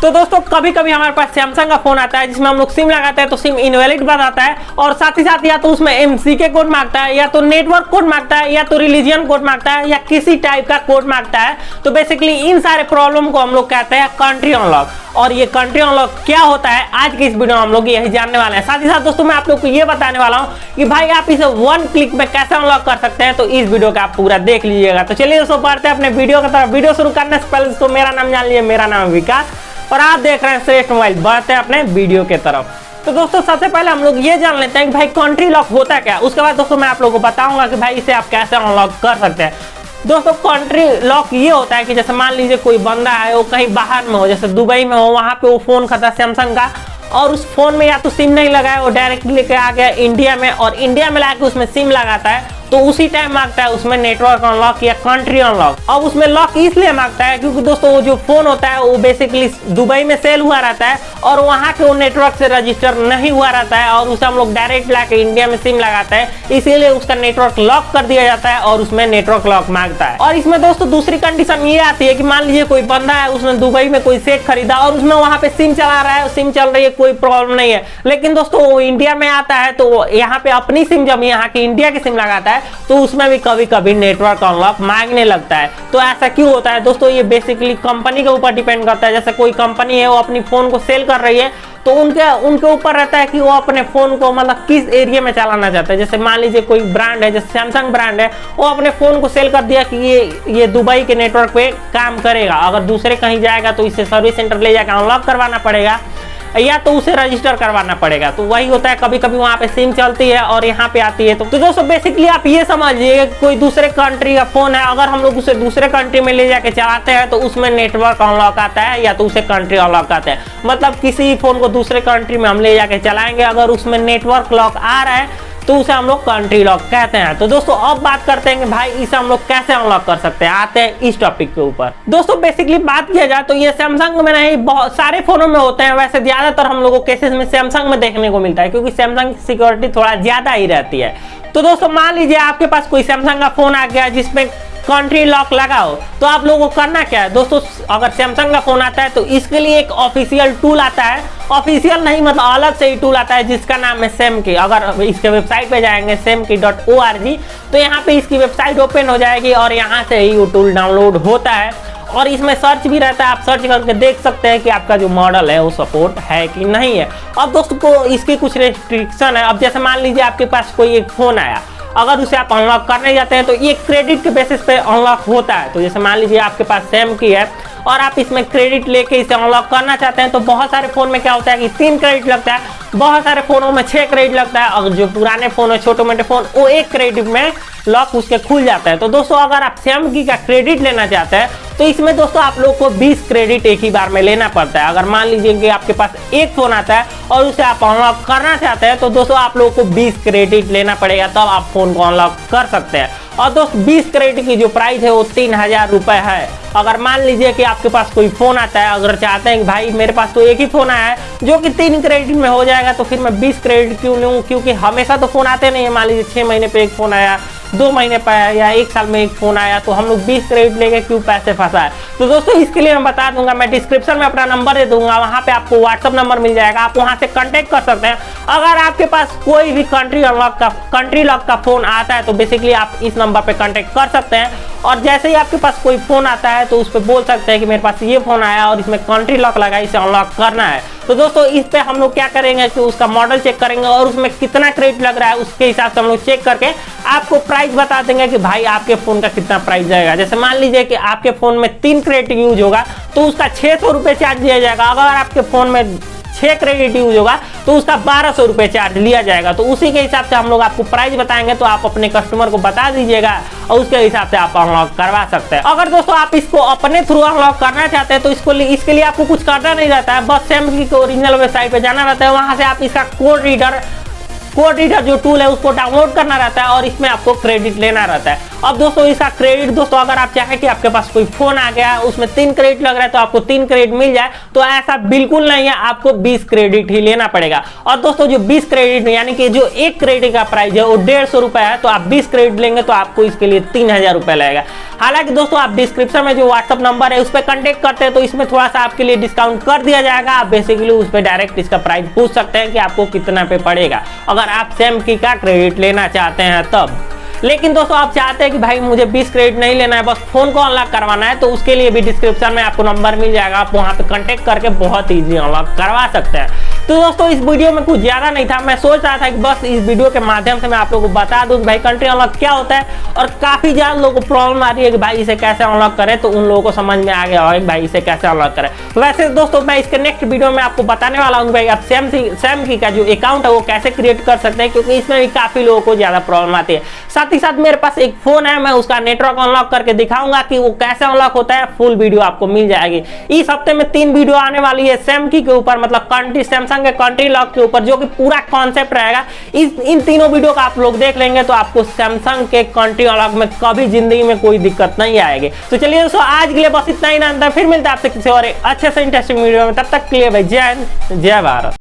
तो दोस्तों कभी कभी हमारे पास सैमसंग का फोन आता है जिसमें हम लोग सिम लगाते हैं तो सिम इनवैलिड बताता है और साथ ही साथ या तो उसमें MCK कोड मांगता है या तो नेटवर्क कोड मांगता है या तो रिलीजन कोड मांगता है या किसी टाइप का कोड मांगता है। तो बेसिकली इन सारे प्रॉब्लम को हम लोग कहते हैं कंट्री अनलॉक। और ये कंट्री अनलॉक क्या होता है आज की इस वीडियो में हम लोग यही जानने वाले हैं। साथ ही साथ दोस्तों मैं आप लोग को ये बताने वाला हूँ कि भाई आप इसे 1 क्लिक में कैसे अनलॉक कर सकते हैं। तो इस वीडियो का आप पूरा देख लीजिएगा। तो चलिए दोस्तों बढ़ते हैं अपने वीडियो की तरफ। वीडियो शुरू करने से पहले दोस्तों मेरा नाम जान लीजिए, मेरा नाम है विकास और आप देख रहे हैं श्रेष्ठ मोबाइल। बढ़ते हैं अपने वीडियो के तरफ। तो दोस्तों सबसे पहले हम लोग ये जान लेते हैं कि भाई कंट्री लॉक होता क्या। उसके बाद दोस्तों मैं आप लोगों को बताऊंगा कि भाई इसे आप कैसे अनलॉक कर सकते हैं। दोस्तों कंट्री लॉक ये होता है कि जैसे मान लीजिए कोई बंदा है वो कहीं बाहर में हो, जैसे दुबई में हो, वहां पे वो फोन खरीदा सैमसंग का और उस फोन में या तो सिम नहीं लगाया, वो डायरेक्टली लेके आ गया इंडिया में और इंडिया में लाके उसमें सिम लगाता है तो उसी टाइम मांगता है उसमें नेटवर्क अनलॉक या कंट्री अनलॉक। अब उसमें लॉक इसलिए मांगता है क्योंकि दोस्तों वो जो फोन होता है वो बेसिकली दुबई में सेल हुआ रहता है और वहां के वो नेटवर्क से रजिस्टर नहीं हुआ रहता है और उसे हम लोग डायरेक्ट लाके इंडिया में सिम लगाता है, इसीलिए उसका नेटवर्क लॉक कर दिया जाता है और उसमें नेटवर्क लॉक मांगता है। और इसमें दोस्तों दूसरी कंडीशन ये आती है कि मान लीजिए कोई बंदा है उसने दुबई में कोई सेट खरीदा और उसमें वहां पे सिम चला रहा है, सिम चल रही है, कोई प्रॉब्लम नहीं है, लेकिन दोस्तों वो इंडिया में आता है तो यहाँ पे अपनी सिम जब यहाँ की इंडिया की सिम लगाता है तो उसमें भी कभी कभी नेटवर्क अनलॉक मांगने लगता है। तो ऐसा क्यों होता है दोस्तों, ये बेसिकली कंपनी के ऊपर डिपेंड करता है। जैसे कोई कंपनी है वो अपनी फोन को सेल कर रही है तो उनके ऊपर रहता है कि वो अपने फोन को मतलब किस एरिया में चलाना चाहता है। जैसे मान लीजिए कोई ब्रांड है, जैसे सैमसंग ब्रांड है, वो अपने फोन को सेल कर दिया कि ये दुबई के नेटवर्क पे काम करेगा। अगर दूसरे कहीं जाएगा तो इसे सर्विस सेंटर ले जाकर अनलॉक करवाना पड़ेगा या तो उसे रजिस्टर करवाना पड़ेगा। तो वही होता है, कभी कभी वहां पे सिम चलती है और यहाँ पे आती है। तो दोस्तों बेसिकली आप ये समझिए कोई दूसरे कंट्री का फोन है, अगर हम लोग उसे दूसरे कंट्री में ले जाके चलाते हैं तो उसमें नेटवर्क अनलॉक आता है या तो उसे कंट्री अनलॉक आता है। मतलब किसी फोन को दूसरे कंट्री में हम ले जाके चलाएंगे, अगर उसमें नेटवर्क लॉक आ रहा है तो उसे हम लोग कंट्री लॉक कहते हैं। तो दोस्तों अब बात करते हैं कि भाई इसे हम लोग कैसे अनलॉक कर सकते हैं। आते हैं इस टॉपिक के ऊपर। दोस्तों बेसिकली बात किया जाए तो ये सैमसंग में नहीं बहुत सारे फोनों में होते हैं। वैसे ज्यादातर हम लोगों के केसेस में सैमसंग में देखने को मिलता है क्योंकि सैमसंग की सिक्योरिटी थोड़ा ज्यादा ही रहती है। तो दोस्तों मान लीजिए आपके पास कोई सैमसंग का फोन आ गया जिसमें कंट्री लॉक लगाओ, तो आप लोगों को करना क्या है दोस्तों, अगर सैमसंग का फोन आता है तो इसके लिए एक ऑफिशियल टूल आता है, ऑफिशियल नहीं मतलब अलग से ही टूल आता है जिसका नाम है SEMKey। अगर इसके वेबसाइट पे जाएंगे semkey.org तो यहाँ पे इसकी वेबसाइट ओपन हो जाएगी और यहाँ से ही वो टूल डाउनलोड होता है और इसमें सर्च भी रहता है। आप सर्च करके देख सकते हैं कि आपका जो मॉडल है वो सपोर्ट है कि नहीं है। अब दोस्तों को इसकी कुछ रेस्ट्रिक्शन है। अब जैसे मान लीजिए आपके पास कोई एक फोन आया, अगर उसे आप अनलॉक करने जाते हैं तो ये क्रेडिट के बेसिस पे अनलॉक होता है। तो जैसे मान लीजिए आपके पास SEMKey है और आप इसमें क्रेडिट लेके इसे अनलॉक करना चाहते हैं तो बहुत सारे फोन में क्या होता है कि 3 क्रेडिट लगता है, बहुत सारे फोनों में 6 क्रेडिट लगता है और जो पुराने फोन है छोटे मोटे फोन वो 1 क्रेडिट में लॉक उसके खुल जाता है। तो दोस्तों अगर आप SEMKey का क्रेडिट लेना चाहते हैं तो इसमें दोस्तों आप लोग को 20 क्रेडिट एक ही बार में लेना पड़ता है। अगर मान लीजिए कि आपके पास एक फोन आता है और उसे आप अनलॉक करना चाहते हैं तो दोस्तों आप लोगों को 20 क्रेडिट लेना पड़ेगा तब आप फोन को अनलॉक कर सकते हैं। और दोस्त 20 क्रेडिट की जो प्राइस है वो 3000 रुपए है। अगर मान लीजिए कि आपके पास कोई फोन आता है, अगर चाहते हैं कि भाई मेरे पास तो एक ही फोन आया है जो कि 3 क्रेडिट में हो जाएगा तो फिर मैं 20 क्रेडिट क्यों लूँ, क्योंकि हमेशा तो फोन आते नहीं है। मान लीजिए 6 महीने पे एक फोन आया, 2 महीने पे आया या 1 साल में एक फोन आया तो हम लोग 20 क्रेडिट लेके क्यों पैसे फंसाए। तो दोस्तों इसके लिए मैं बता दूंगा, मैं डिस्क्रिप्शन में अपना नंबर दे दूंगा, वहां पे आपको व्हाट्सअप नंबर मिल जाएगा, आप वहां से कांटेक्ट कर सकते हैं। अगर आपके पास कोई भी कंट्री लॉक का फोन आता है तो बेसिकली आप इस नंबर पे कांटेक्ट कर सकते हैं और जैसे ही आपके पास कोई फोन आता है तो उस पर बोल सकते हैं कि मेरे पास ये फोन आया और इसमें कंट्री लॉक लगा, इसे अनलॉक करना है। तो दोस्तों इस पे हम लोग क्या करेंगे कि उसका मॉडल चेक करेंगे और उसमें कितना क्रेडिट लग रहा है उसके हिसाब से हम लोग चेक करके आपको प्राइस बता देंगे कि भाई आपके फोन का कितना प्राइस जाएगा। जैसे मान लीजिए कि आपके फोन में 3 क्रेडिट यूज होगा तो उसका 600 रुपये चार्ज दिया जाएगा। अगर आपके फोन में 6 क्रेडिट यूज होगा तो उसका 1200 रुपये चार्ज लिया जाएगा। तो उसी के हिसाब से हम लोग आपको प्राइस बताएंगे तो आप अपने कस्टमर को बता दीजिएगा और उसके हिसाब से आप अनलॉक करवा सकते हैं। अगर दोस्तों आप इसको अपने थ्रू अनलॉक करना चाहते हैं तो इसके लिए आपको कुछ करना नहीं रहता है, बस SEMKey के ओरिजिनल वेबसाइट पे जाना रहता है, वहां से आप इसका कोड रीडर जो टूल है उसको डाउनलोड करना रहता है और इसमें आपको क्रेडिट लेना रहता है। अब दोस्तों इसका क्रेडिट दोस्तों अगर आप चाहें कि आपके पास कोई फोन आ गया उसमें 3 क्रेडिट लग रहा है तो आपको 3 क्रेडिट मिल जाए, तो ऐसा बिल्कुल नहीं है, आपको 20 क्रेडिट ही लेना पड़ेगा। और दोस्तों जो 20 क्रेडिट यानी कि जो एक क्रेडिट का प्राइस है वो 150 रुपए है, तो आप 20 क्रेडिट लेंगे तो आपको इसके लिए 3000 रुपए लगेगा। हालांकि दोस्तों आप डिस्क्रिप्शन में जो व्हाट्सअप नंबर है उस पर कॉन्टेक्ट करते हैं तो इसमें थोड़ा सा आपके लिए डिस्काउंट कर दिया जाएगा। आप बेसिकली उस पर डायरेक्ट इसका प्राइस पूछ सकते हैं कि आपको कितना पे पड़ेगा अगर आप सैमकी का क्रेडिट लेना चाहते हैं तब। लेकिन दोस्तों आप चाहते हैं कि भाई मुझे 20 क्रेडिट नहीं लेना है, बस फोन को अनलॉक करवाना है, तो उसके लिए भी डिस्क्रिप्शन में आपको नंबर मिल जाएगा, आप वहां पे कांटेक्ट करके बहुत इजी अनलॉक करवा सकते हैं। तो दोस्तों इस वीडियो में कुछ ज्यादा नहीं था, मैं सोच रहा था कि बस इस वीडियो के माध्यम से मैं आप लोगों को बता दूं कि भाई कंट्री अनलॉक क्या होता है, और काफी ज्यादा लोगों को प्रॉब्लम आ रही है कि भाई इसे कैसे अनलॉक करें, तो उन लोगों को समझ में आ गया होगा कि भाई इसे कैसे अनलॉक करें। वैसे दोस्तों मैं इसके नेक्स्ट वीडियो में आपको बताने वाला हूँ भाई आप सैमकी का जो अकाउंट है वो कैसे क्रिएट कर सकते हैं, क्योंकि इसमें भी काफी लोगों को ज्यादा प्रॉब्लम आती है। साथ ही साथ मेरे पास एक फोन है, मैं उसका नेटवर्क अनलॉक करके दिखाऊंगा कि वो कैसे अनलॉक होता है, फुल वीडियो आपको मिल जाएगी। इस हफ्ते में 3 वीडियो आने वाली है सैमकी के ऊपर, मतलब कंट्री सैमसंग के कंट्री लॉक के ऊपर, जो कि पूरा कॉन्सेप्ट रहेगा। इन तीनों वीडियो का आप लोग देख लेंगे तो आपको सैमसंग के कंट्री लॉक में कभी जिंदगी में कोई दिक्कत नहीं आएगी। तो चलिए दोस्तों आज के लिए बस इतना ही ना, फिर मिलता है आपसे किसी और अच्छे से इंटरेस्टिंग वीडियो में, तब तक के लिए भाई जय हिंद जय भारत।